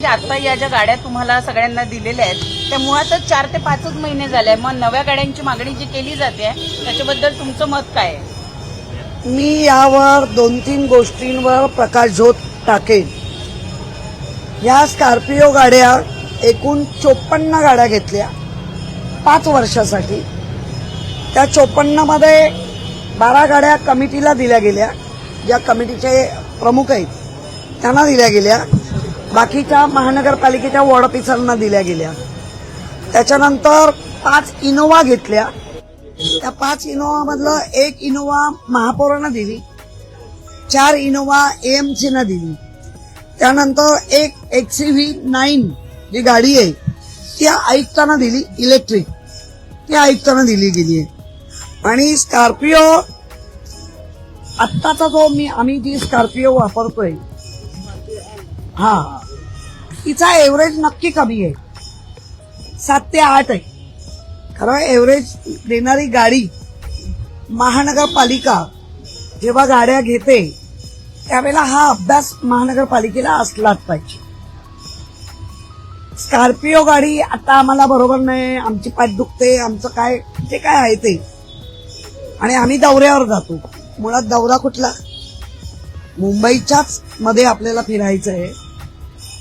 आता या ज्या गाड्या तुम्हाला सगळ्यांना दिलेल्या आहेत त्या मुळातच 4 ते 5 महिने झाले, मग नव्या गाड्यांची मागणी जी केली जाते त्याच्याबद्दल तुमचं मत काय आहे? मी यावर 2-3 गोष्टींवर प्रकाशझोत टाकेन. या स्कॉर्पिओ गाड्या एकूण 54 गाड्या घेतल्या 5 वर्षासाठी. त्या 54 मध्ये 12 गाड्या कमिटीला दिल्या गेल्या, ज्या कमिटीचे प्रमुख आहेत त्यांना दिल्या गेल्या. बाकीच्या महानगरपालिकेच्या वॉर्ड ऑफिसरना दिल्या गेल्या. त्याच्यानंतर 5 इनोवा घेतल्या. त्या 5 इनोवा मधलं 1 इनोवा महापौरांना दिली, 4 इनोवा AMC ना दिली. त्यानंतर एक XUV9 जी गाडी आहे ती आयुक्तांना दिली, इलेक्ट्रिक, ती आयुक्तांना दिली गेली आहे. आणि स्कॉर्पिओ आत्ताचा जो आम्ही जी स्कॉर्पिओ वापरतोय तिचा एव्हरेज नक्की कमी आहे, 7 ते 8 आहे. खरं एव्हरेज देणारी गाडी महानगरपालिका जेव्हा गाड्या घेते त्यावेळेला हा अभ्यास महानगरपालिकेला असलाच पाहिजे. स्कॉर्पिओ गाडी आता आम्हाला बरोबर नाही, आमची पाठ दुखते, आमचं काय जे काय आहे ते, आणि आम्ही दौऱ्यावर जातो. मुळात दौरा कुठला, मुंबईच्याच मध्ये आपल्याला फिरायचं आहे.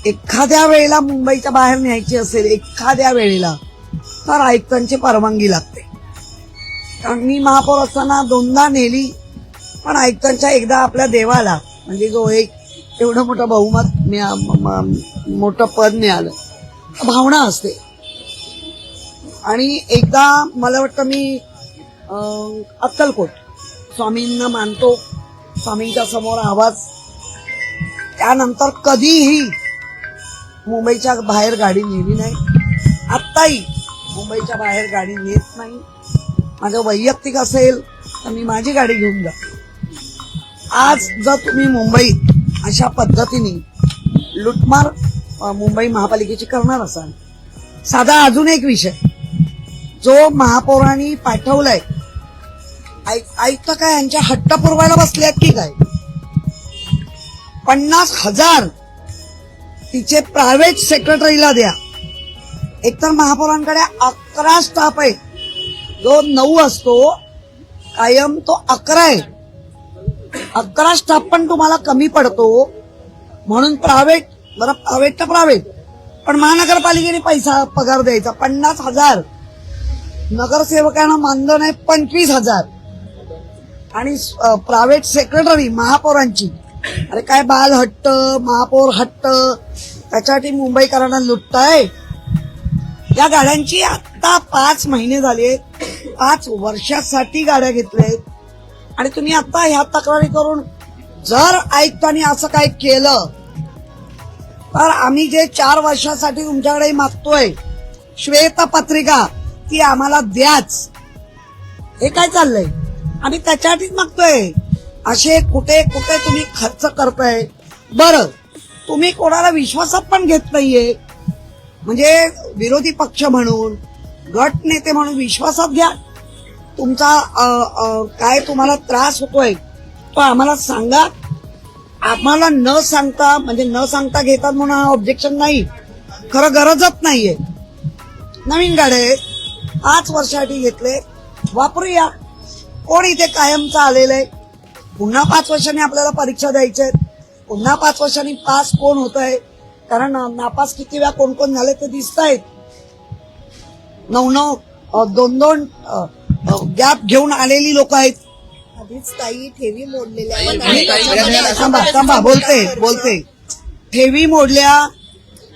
एखाद्या वेळेला मुंबईच्या बाहेर न्यायची असेल एखाद्या वेळेला तर आयुक्तांची परवानगी लागते. कारण मी महापौर असताना 2दा नेली, पण आयुक्तांच्या एकदा आपल्या देवाला, म्हणजे जो एक एवढं मोठं बहुमत मोठं पद मिळालं, भावना असते. आणि एकदा मला वाटतं मी अक्कलकोट स्वामींना मानतो, स्वामींच्या समोर आवाज. त्यानंतर कधीही मुंबईच्या बाहेर गाडी नेली नाही, आत्ताही मुंबईच्या बाहेर गाडी नेत नाही. माझं वैयक्तिक असेल तर मी माझी गाडी घेऊन जातो. आज जर तुम्ही मुंबईत अशा पद्धतीने लुटमार मुंबई महापालिकेची करणार असाल, साधा अजून एक विषय जो महापौरांनी पाठवलाय, आयुक्त काय यांच्या हट्ट पुरवायला बसल्यात की काय, 50,000 तिचे प्रायव्हेट सेक्रेटरीला द्या. एकतर महापौरांकडे 11 स्टाफ आहे, जो 9 असतो कायम तो 11 आहे. 11 स्टाफ पण तुम्हाला कमी पडतो, म्हणून प्रायव्हेट, बरं प्रायव्हेट तर प्रायव्हेट, पण महानगरपालिकेने पैसा पगार द्यायचा 50,000. नगरसेवकांना मानधन आहे 25,000. आणि प्रायव्हेट सेक्रेटरी महापौरांची, अरे काय बाल हट्ट, महापौर हट्ट, त्याच्यासाठी मुंबईकरांना लुटताय. या गाड्यांची आता 5 महिने झाले, 5 वर्षासाठी गाड्या घेतल्यात. आणि तुम्ही आता ह्या तक्रारी करून जर आयुक्तांनी असं काय केलं तर आम्ही जे 4 वर्षासाठी तुमच्याकडे मागतोय श्वेतपत्रिका ती आम्हाला द्याच. हे काय चाललंय, आम्ही त्याच्यासाठीच मागतोय. असे कुठे कुठे तुम्ही खर्च करताय. बरं, तुम्ही कोणाला विश्वासात पण घेत नाहीये, म्हणजे विरोधी पक्ष म्हणून, गट नेते म्हणून विश्वासात घ्या. तुमचा काय तुम्हाला त्रास होतोय तो आम्हाला सांगा. आम्हाला न सांगता, म्हणजे न सांगता घेतात म्हणून हा ऑब्जेक्शन नाही, खरं गरजच नाहीये. नवीन गाड्या 5 वर्षासाठी घेतले, वापरूया. कोण इथे कायमचं आलेलं आहे, पुन्हा 5 वर्षांनी आपल्याला परीक्षा द्यायच्या, पुन्हा 5 वर्षांनी पास कोण होत आहे, कारण नापास किती वेळा कोण कोण झाले ते दिसत आहेत. 9 2 गॅप घेऊन आलेली लोक आहेत. आधीच काही ठेवी मोडलेल्या, थांबा बोलते ठेवी मोडल्या,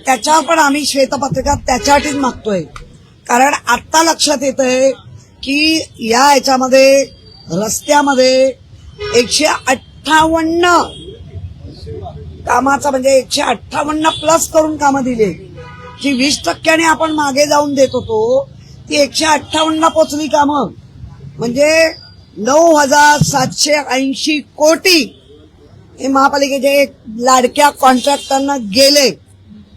त्याच्यावर पण आम्ही श्वेतपत्रिका त्याच्यासाठीच मागतोय. कारण आता लक्षात येतंय की या ह्याच्यामध्ये रस्त्यामध्ये 158 कामाचा, म्हणजे 158 प्लस करून कामं दिले. जी 20% आपण मागे जाऊन देत होतो ती 158 पोचली कामं, म्हणजे 9,780 कोटी हे महापालिकेचे लाडक्या कॉन्ट्रॅक्टरना गेले.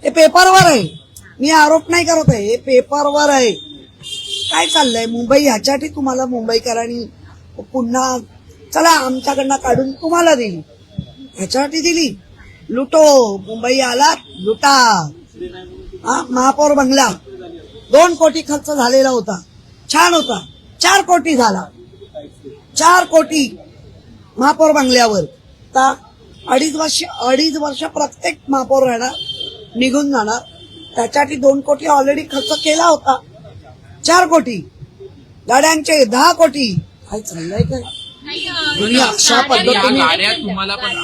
हे पेपरवर आहे, मी आरोप नाही करत आहे, हे पेपरवर आहे. काय चाललंय मुंबई, ह्याच्यासाठी तुम्हाला मुंबईकरांनी पुन्हा चला आमच्याकडनं काढून तुम्हाला दिली, ह्याच्यासाठी दिली. लुटो, मुंबई आलात लुटा. महापौर बंगला 2 कोटी खर्च झालेला होता, छान होता. 4 कोटी झाला, 4 कोटी महापौर बंगल्यावर. आता 2.5 वर्ष प्रत्येक महापौर राहणार, निघून जाणार. त्याच्यासाठी 2 कोटी ऑलरेडी खर्च केला होता. 4 कोटी गाड्यांचे 10 कोटी. काय चाललंय काय? तुम्ही अशा या पद्धतीने गाड्या तुम्हाला पण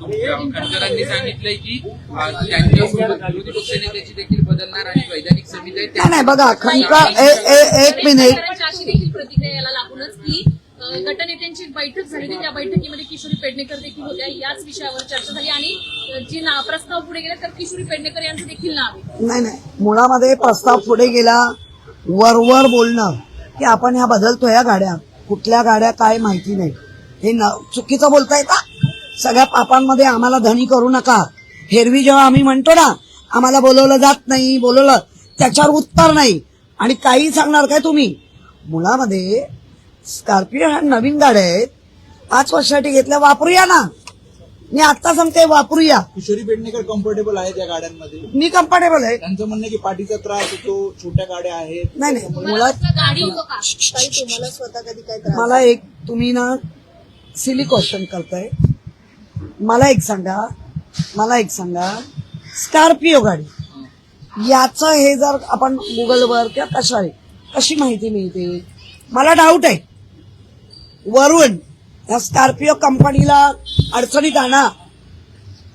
तुमच्या खंडरांनी सांगितलंय की त्यांच्यासोबत विरोधी पक्षनेत्याची देखील बदलणार आणि वैधानिक समिती आहे नाही, नाही, बघा खंडकर एक मिनिट. अशी देखील प्रतिक्रिया याला लागूनच की गटनेत्यांची बैठक झाली होती, त्या बैठकीमध्ये किशोरी पेडणेकर देखील होत्या. याच विषयावर चर्चा झाली आणि जी प्रस्ताव पुढे गेला तर किशोरी पेडणेकर यांचं देखील नाव आहे. नाही, मुळामध्ये प्रस्ताव पुढे गेला. वरवर बोलणं की आपण ह्या बदलतो या गाड्या, कुठल्या गाड्या काय माहिती नाही, हे चुकीचं बोलताय का? सगळ्या पापांमध्ये आम्हाला धनी करू नका. हेरवी जेव्हा आम्ही म्हणतो ना आम्हाला बोलवलं जात नाही, बोलवलं त्याच्यावर उत्तर नाही आणि काही सांगणार काय तुम्ही? मुळामध्ये स्कॉर्पिओ ह्या नवीन गाड्या आहेत, 5 वर्षासाठी घेतल्या, वापरूया ना. मी आता सांगते वापरूया. किशोरी पेडणेकर कम्फर्टेबल आहेत या गाड्यांमध्ये. मी कम्फर्टेबल आहे. त्यांचं म्हणणं आहे की पाठीचा त्रास होतो, छोट्या गाड्या आहेत. नाही नाही, मुळात गाडी होतो का? ताई तुम्हाला स्वतः कधी काय त्रास मला एक, तुम्ही ना सिली क्वेश्चन करताय. मला एक सांगा स्कॉर्पिओ गाडी याचं हे जर आपण गुगलवर किंवा कशी माहिती मिळते? मला डाऊट आहे. वरून या स्कॉर्पिओ कंपनीला अडचणीत आणा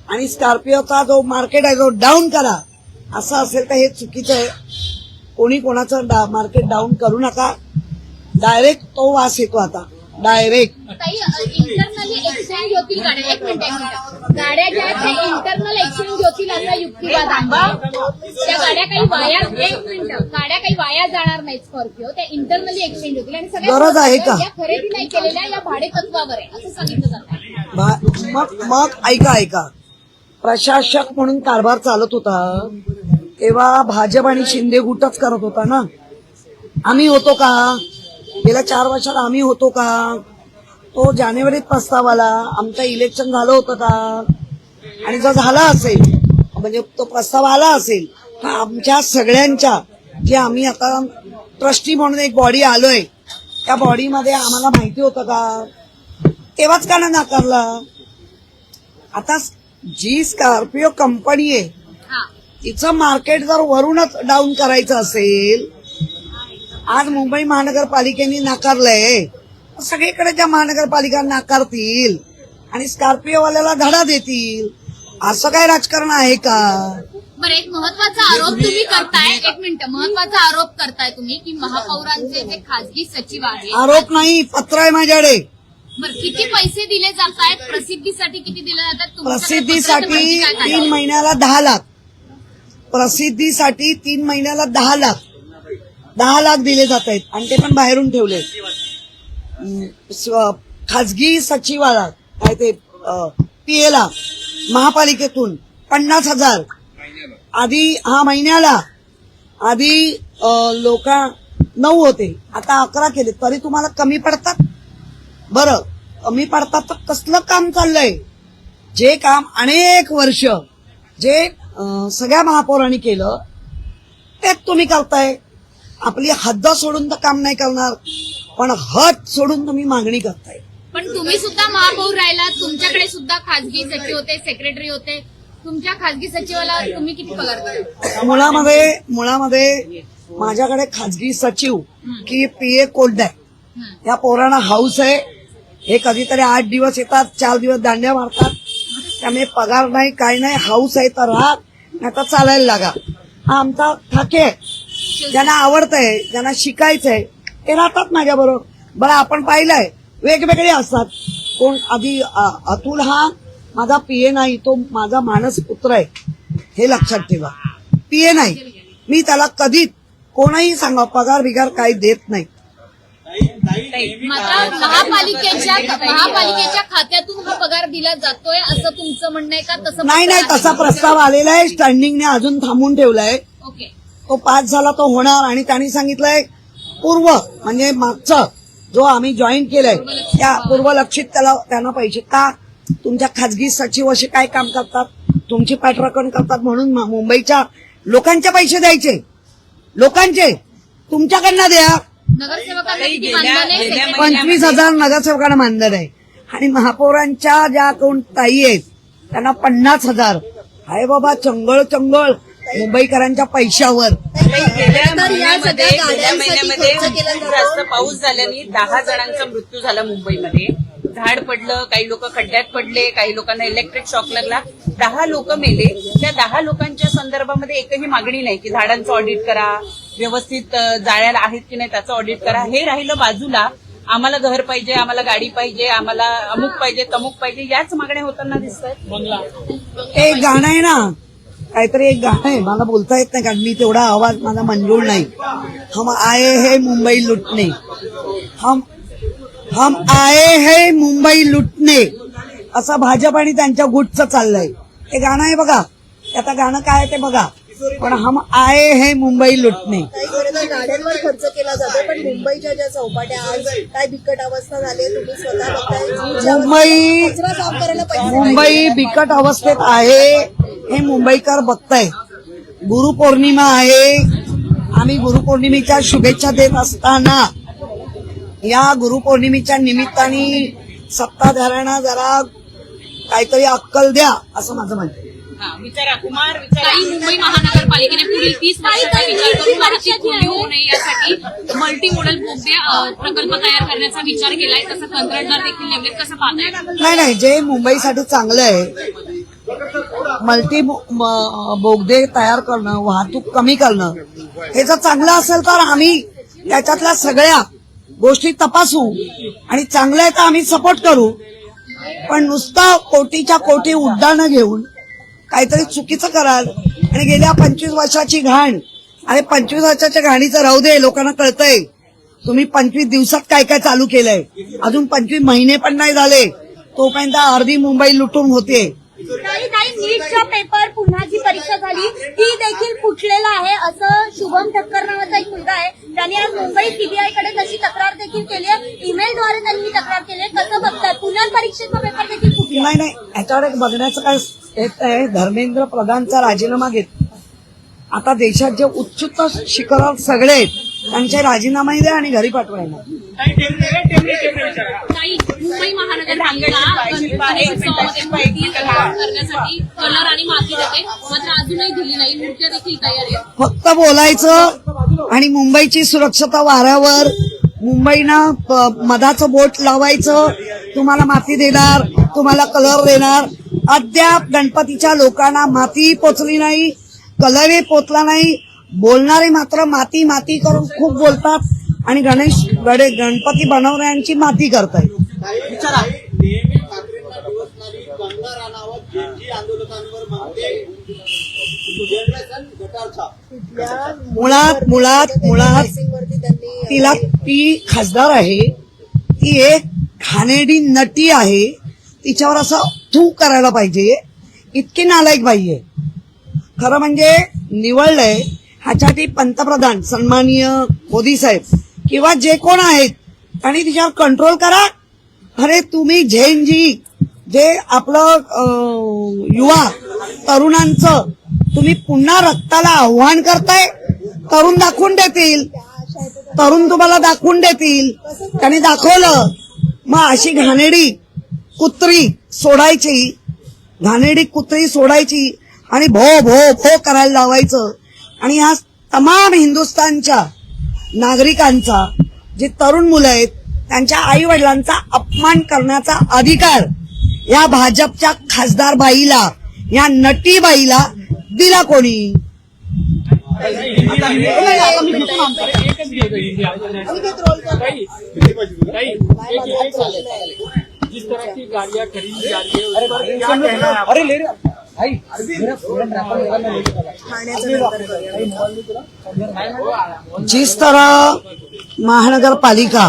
आणि स्कॉर्पिओचा जो मार्केट आहे जो डाऊन करा, असं असेल तर हे चुकीचं आहे. कोणी कोणाचं मार्केट डाऊन करू नका. डायरेक्ट तो वास येतो आता, डायरेक्ट. ताई इंटरनली एक्सचेंज होतील गाड्या. एक मिनिट. गाड्या ज्या आहेत त्या इंटरनल एक्सचेंज होतील असा युक्तिवाद आहे. त्या गाड्या काही वाया, एक मिनिट, गाड्या काही वाया जाणार नाहीत स्कॉर्पिओ, त्या इंटरनली एक्सचेंज होतील आणि गरज आहे का? या खरेदी नाही केलेल्या या भाडे तत्वावर आहे असं सांगितलं जातं. मग ऐका, प्रशासक म्हणून कारभार चालत होता तेव्हा भाजप आणि शिंदे गुटच करत होता ना. आम्ही होतो का? गेल्या 4 वर्षात आम्ही होतो का? तो जानेवारीत प्रस्ताव आला, आमचं इलेक्शन झालं होतं का? आणि जर झाला असेल, म्हणजे तो प्रस्ताव आला असेल तर आमच्या सगळ्यांच्या, जे आम्ही आता ट्रस्टी म्हणून एक बॉडी आलोय, त्या बॉडीमध्ये आम्हाला माहिती होतं का? तेव्हाच का नाही नाकारला? आता जी स्कॉर्पिओ कंपनी आहे तिचं मार्केट जर वरूनच डाऊन करायचं असेल, आज मुंबई महानगरपालिकेने नाकारलंय, सगळीकडे ज्या महानगरपालिका नाकारतील आणि स्कॉर्पिओवाल्याला धडा देतील, असं काय राजकारण आहे का? बरं, एक महत्वाचा आरोप तुम्ही करताय. एक मिनिट, महत्वाचा आरोप करताय तुम्ही की महापौरांचे जे खासगी सचिव आहेत. आरोप नाही, पत्र आहे माझ्याकडे. बरं, किती पैसे दिले जात आहेत? प्रसिद्धीसाठी किती दिले जातात? प्रसिद्धीसाठी 3 महिन्याला 10 लाख. प्रसिद्धीसाठी 3 महिन्याला 10 लाख 10 लाख दिले जात आहेत आणि ते पण बाहेरून ठेवले. खाजगी सचिवाला काय ते पीएला महापालिकेतून 50,000 आधी, महिन्याला. आधी लोक 9 होते, आता 11 केले. तरी तुम्हाला कमी पडतात? बरं, कमी पडतात तर कसलं काम चाललंय? जे काम अनेक वर्ष जे सगळ्या महापौरांनी केलं तेच तुम्ही करताय. आपली हद्द सोडून तर काम नाही करणार, पण हद सोडून तुम्ही मागणी करताय. पण तुम्ही सुद्धा महापौर राहिला, तुमच्याकडे सुद्धा खासगी सचिव होते, सेक्रेटरी होते. तुमच्या खासगी सचिवाला तुम्ही किती पगार दिला? मुळामध्ये माझ्याकडे खासगी सचिव की पीए कोल्ड आहे. या पोरांना हाऊस आहे. हे कधीतरी 8 दिवस येतात, 4 दिवस दांड्या मारतात. त्यामुळे पगार नाही, काय नाही. हाऊस आहे तर राहा, नाही तर चालायला लागा. हा आमचा ठाके आहे. ज्यांना आवडतंय, ज्यांना शिकायचंय ते राहतात माझ्या बरोबर. बरं, आपण पाहिलंय वेगवेगळे असतात. कोण आधी अतुल हा माझा पीए नाही, तो माझा मानस पुत्र आहे, हे लक्षात ठेवा. पीए नाही, मी त्याला कधी कोणाही सांगा पगार बिगार काही देत नाही. मात्र महापालिकेच्या खात्यातून हा पगार दिला जातोय असं तुमचं म्हणणं आहे का? तसं नाही, तसा प्रस्ताव आलेला आहे, स्टँडिंगने अजून थांबून ठेवलाय. ओके, तो पास झाला तो होणार. आणि त्यांनी सांगितलंय पूर्व, म्हणजे मागचं जो आम्ही जॉईन केलंय त्या पूर्वलक्षित त्यांना पैसे का? तुमच्या खाजगी सचिव असे काय काम करतात? तुमची पाठराखण करतात म्हणून मुंबईच्या लोकांचे पैसे द्यायचे, लोकांचे तुमच्याकडनं द्या. नगरसेवकांना किती मानधन आहे? गेल्या 25,000 नगरसेवकांना मानधन आहे आणि महापौरांच्या ज्या कोण ताई आहेत त्यांना 50,000 आहे. बाबा चंगळ चंगळ मुंबईकरांच्या पैशावर. गेल्या तर या महिन्यामध्ये सगळ्या गाड्यांसाठी खर्च केला खूप जातो. जास्त पाऊस झाल्याने 10 जणांचा मृत्यू झाला मुंबईमध्ये. झाड पडलं, काही लोक खड्ड्यात पडले, काही लोकांना इलेक्ट्रिक शॉक लागला, 10 लोक मेले. त्या 10 लोकांच्या संदर्भामध्ये एकही मागणी नाही की झाडांचं ऑडिट करा, व्यवस्थित जाळ्याला आहेत की नाही त्याचं ऑडिट करा. हे राहिलं बाजूला. आम्हाला घर पाहिजे, आम्हाला गाडी पाहिजे, आम्हाला अमुक पाहिजे, तमुक पाहिजे, याच मागण्या होताना दिसतात. एक गाणं आहे ना, काहीतरी एक गाणं आहे, मला बोलता येत नाही कारण मी तेवढा आवाज माझा मंजूर नाही. हम आए है मुंबई लुटणे, हम आए है मुंबई लुटणे, असं भाजप आणि त्यांच्या गुटचं चाललंय. ते गाणं आहे बघा, आता गाणं काय आहे ते बघा, पण हम आए है मुंबई लुटणे. काही खरं तर गाड्यांवर खर्च केला जातो, पण मुंबईच्या ज्या चौपाट्या आज काय बिकट अवस्था झाली आहे, तुम्ही स्वतः बघताय. मुंबई कचरा साफ करायला पैसे मुंबई बिकट अवस्थेत आहे हे मुंबईकर बघताय. गुरुपौर्णिमा आहे, आम्ही गुरुपौर्णिमेच्या शुभेच्छा देत असताना या गुरुपौर्णिमेच्या निमित्ताने सत्ताधाऱ्यांना जरा काहीतरी अक्कल द्या असं माझं म्हणणं आहे. विचारा कुमार, विचारा. काही मुंबई महानगरपालिकेने पुढील 30 वर्षाचा विचार करून वाहतूक कोंडी होऊ नये यासाठी मल्टी मॉडेल बोगदे प्रकल्प तयार करण्याचा विचार केलाय. तसं कंत्राटदार देखील नेमलेत, कसं पाहताय? नाही, जे मुंबईसाठी चांगलं आहे मल्टी बोगदे तयार करणं, वाहतूक कमी करणं, हे जर चांगलं असेल तर आम्ही त्याच्यातल्या सगळ्या गोष्टी तपासू आणि चांगलं आहे तर आम्ही सपोर्ट करू. पण नुसतं कोटीच्या कोटी उड्डाणं घेऊन काहीतरी चुकीचं कराल आणि गेल्या 25 वर्षाची घाण, अरे 25 वर्षाच्या घाणीचं राहू दे, लोकांना कळतंय तुम्ही 25 दिवसात काय काय चालू केलंय. अजून 25 महिने पण नाही झाले तोपर्यंत अर्धी मुंबई लुटून होते. काही नीटचा पेपर पुन्हा जी परीक्षा झाली ती देखील फुटलेला आहे असं शुभम ठक्कर नावाचा एक मुलगा आहे, त्याने आज मुंबई सीबीआयकडे तशी तक्रार देखील केली आहे. ईमेलद्वारे त्यांनी ही तक्रार केली आहे. कसं बघतात पुनर्परीक्षेचा पेपर देखील फुटला? नाही, याच्यावर एक बघण्याचं काय येत आहे. धर्मेंद्र प्रधानचा राजीनामा घेत आता देशात जे उच्च शिखरावर सगळे आहेत त्यांचे राजीनामा द्या आणि घरी पाठवायला. काही मुंबई महानगरपालिका गणपती मूर्ती तयार करण्यासाठी कलर आणि माती देते, मात्र अजूनही दिली नाही. मूर्त्या देखील तयार आहेत. फक्त बोलायचं आणि मुंबईची सुरक्षता वाऱ्यावर, मुंबईनं मधाचं बोट लावायचं, तुम्हाला माती देणार, तुम्हाला कलर देणार. अद्याप गणपतीच्या लोकांना माती पोचली नाही, कलरही पोचला नाही. बोलणारे मात्र माती माती करून खूप बोलतात आणि गणपती बनवणाऱ्यांची माती करतायत. मुळात वरती त्यांनी तिला ती खासदार आहे, ती एक घाणेरडी नटी आहे, तिच्यावर असं थू करायला पाहिजे. इतकी नालायक बाई आहे. खरं म्हणजे निवडलंय ह्यासाठी पंतप्रधान सन्माननीय मोदी साहेब किंवा जे कोण आहेत आणि तिच्यावर कंट्रोल करा. अरे तुम्ही झेनजी जे आपलं युवा तरुणांचं तुम्ही पुन्हा रक्ताला आव्हान करताय. तरुण दाखवून देतील, तरुण तुम्हाला दाखवून देतील. त्यांनी दाखवलं, मग अशी घाणेरडी कुत्री सोडायची, घाणेरडी कुत्री सोडायची आणि भो भो भो करायला लावायचं. आणि ह्या तमाम हिंदुस्थानच्या नागरिकांचा, जे तरुण मुलं आहेत त्यांच्या आई वडिलांचा अपमान करण्याचा अधिकार या भाजपच्या खासदार बाईला, या नटी बाईला दिला कोणी? जिस तरह की गाड़ियाँ खरीदी जा रही है उस पर क्या कहना है? अरे ले रहे जिस तरह महानगरपालिका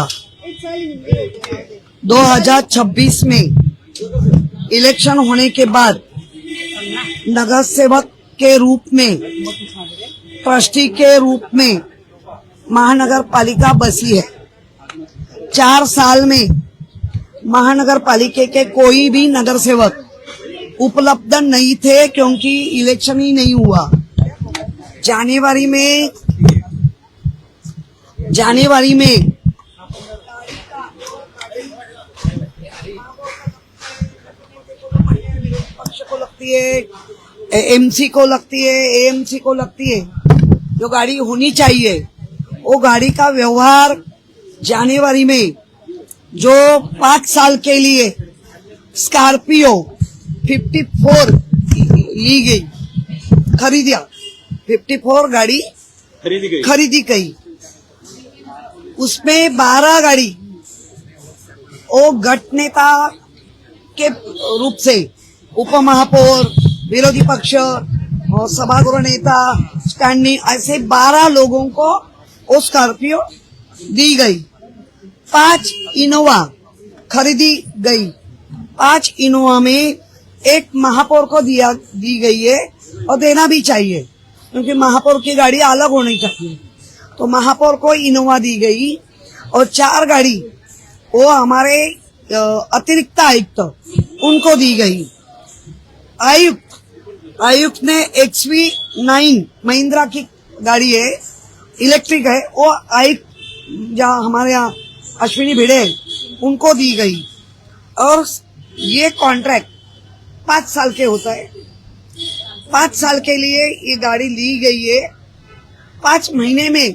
2026 में इलेक्शन होने के बाद नगर सेवक के रूप में, ट्रस्टी के रूप में महानगर पालिका बसी है। 4 साल में महानगर पालिका के कोई भी नगर सेवक उपलब्ध नहीं थे क्योंकि इलेक्शन ही नहीं हुआ। जनवरी में पक्ष को लगती है, एमसी को लगती है, एएमसी को लगती है, जो गाड़ी होनी चाहिए वो गाड़ी का व्यवहार जनवरी में जो 5 साल के लिए स्कॉर्पियो 54 ली गई, खरीदा 54 गाड़ी खरीदी गई, उसमें 12 गाड़ी वो गट नेता के रूप से उपमहापौर, विरोधी पक्ष और सभागृह नेता, स्टैंडिंग, ऐसे 12 लोगों को वो स्कॉर्पियो दी गई। 5 इनोवा खरीदी गई। 5 इनोवा में एक महापौर को दी गई है और देना भी चाहिए, क्योंकि महापौर की गाड़ी अलग होनी चाहिए। तो महापौर को इनोवा दी गई और 4 गाड़ी वो हमारे अतिरिक्त आयुक्त उनको दी गई। आयुक्त ने XV9 महिंद्रा की गाड़ी है, इलेक्ट्रिक है, वो आयुक्त जहाँ हमारे यहाँ अश्विनी भिड़े उनको दी गई। और ये कॉन्ट्रैक्ट 5 साल के होता है। 5 साल के लिए ये गाड़ी ली गई है। 5 महीने में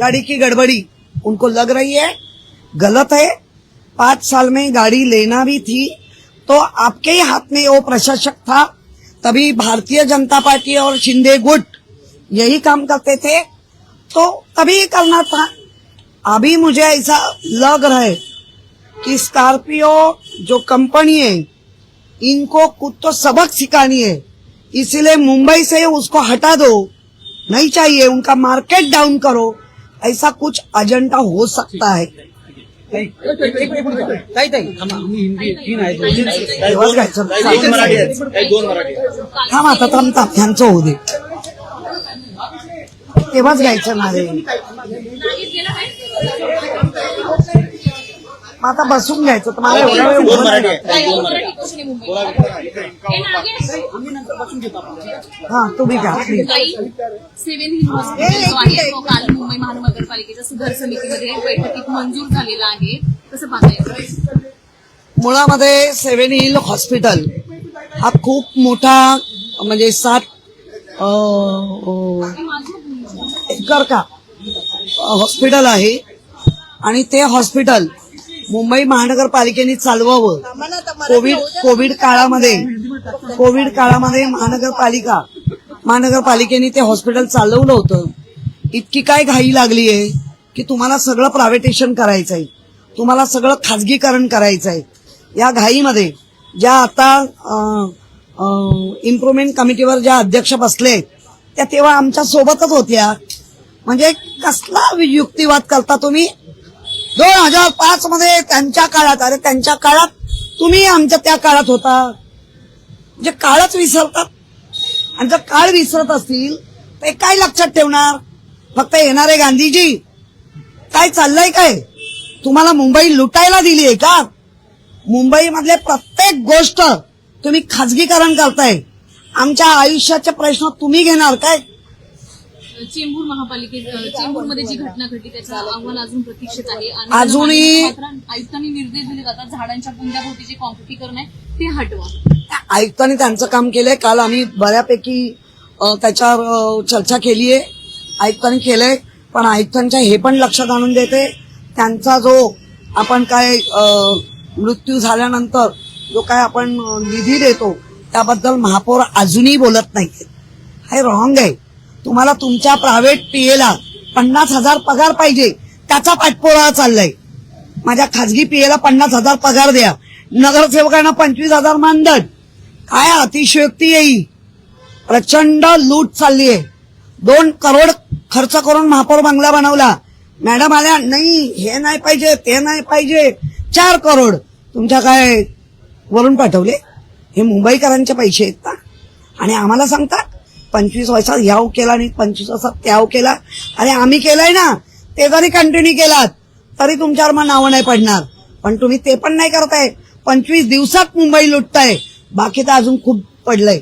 गाड़ी की गड़बड़ी उनको लग रही है, गलत है। 5 साल में गाड़ी लेना भी थी तो आपके ही हाथ में वो प्रशासक था, तभी भारतीय जनता पार्टी और शिंदे गुट यही काम करते थे, तो तभी करना था। अभी मुझे ऐसा लग रहा है कि स्कॉर्पियो जो कंपनी है इनको कुछ तो सबक सिखानी है, इसलिए मुंबई से उसको हटा दो, नहीं चाहिए, उनका मार्केट डाउन करो, ऐसा कुछ एजेंडा हो सकता है। थांब आता थांबता त्यांचं होऊ दे, तेव्हाच घ्यायचं ना रे, आता बसून घ्यायचं तुम्हाला एवढा वेळ उभं नाही. हा तुम्ही घ्या प्लीज. सेव्हन हिल हॉस्पिटल जो आहे तो काल मुंबई महानगरपालिकेच्या सुधार समितीमध्ये बैठकीत मंजूर झालेला आहे, कसं पाहता येतं? मुळामध्ये 7 हिल हॉस्पिटल हा खूप मोठा म्हणजे 7 एकर का हॉस्पिटल आहे आणि ते हॉस्पिटल मुंबई महानगरपालिकेने चालवावं. कोविड काळामध्ये महानगरपालिकेने ते हॉस्पिटल चालवलं होतं. इतकी काय घाई लागली आहे की तुम्हाला सगळं प्रायव्हेटेशन करायचंय, तुम्हाला सगळं खाजगीकरण करायचंय. या घाईमध्ये ज्या आता इम्प्रुव्हमेंट कमिटीवर ज्या अध्यक्ष बसले त्या तेव्हा आमच्या सोबतच होत्या. म्हणजे कसला युक्तिवाद करता तुम्ही? 2005 मध्ये त्यांच्या काळात, अरे त्यांच्या काळात तुम्ही आमच्या त्या काळात होता. जे काळच विसरतात, आणि जर काळ विसरत असतील तर काय लक्षात ठेवणार? फक्त येणारे गांधीजी काय चाललंय? काय तुम्हाला मुंबई लुटायला दिली आहे का? मुंबई मधले प्रत्येक गोष्ट तुम्ही खाजगीकरण करताय. आमच्या आयुष्याचे प्रश्न तुम्ही घेणार काय? चेंबूर चेंबूरमध्ये जी घटना घडली त्याचा अहवाल अजून प्रतीक्षेत आहे. अजूनही आयुक्तांनी निर्देश दिले जातात, झाडांच्या बुंद्याभोवती जे कॉन्क्रिटीकरण आहे ते हटवा. आयुक्तांनी त्यांचं काम केलंय. काल आम्ही बऱ्यापैकी त्याच्यावर चर्चा केली आहे, आयुक्तांनी केलंय. पण आयुक्तांच्या हे पण लक्षात आणून देते, त्यांचा जो आपण काय मृत्यू झाल्यानंतर जो काय आपण निधी देतो त्याबद्दल महापौर अजूनही बोलत नाहीत. हे रॉंग आहे. तुम्हाला तुमच्या प्रायव्हेट पीएला 50,000 पगार पाहिजे, त्याचा पाठपुरावा चाललाय. माझ्या खाजगी पीएला 50,000 पगार द्या, नगरसेवकांना 25,000 मानधन. काय अतिशयोक्ती येईल? प्रचंड लूट चालली आहे. 2 करोड खर्च करून महापौर बंगला बनवला. मॅडम आल्या, नाही हे नाही पाहिजे, ते नाही पाहिजे. 4 करोड तुमच्या काय वरून पाठवले? हे मुंबईकरांचे पैसे आहेत ना? आणि आम्हाला सांगतात 25 वर्षात ह्याव केला आणि 25 वर्षात त्याव केला. अरे आम्ही केलंय ना, ते जरी कंटिन्यू केलात तरी तुमच्यावर मग नावं नाही पडणार. पण तुम्ही ते पण नाही करताय. 25 दिवसात मुंबई लुटताय, बाकी तर अजून खूप पडलंय.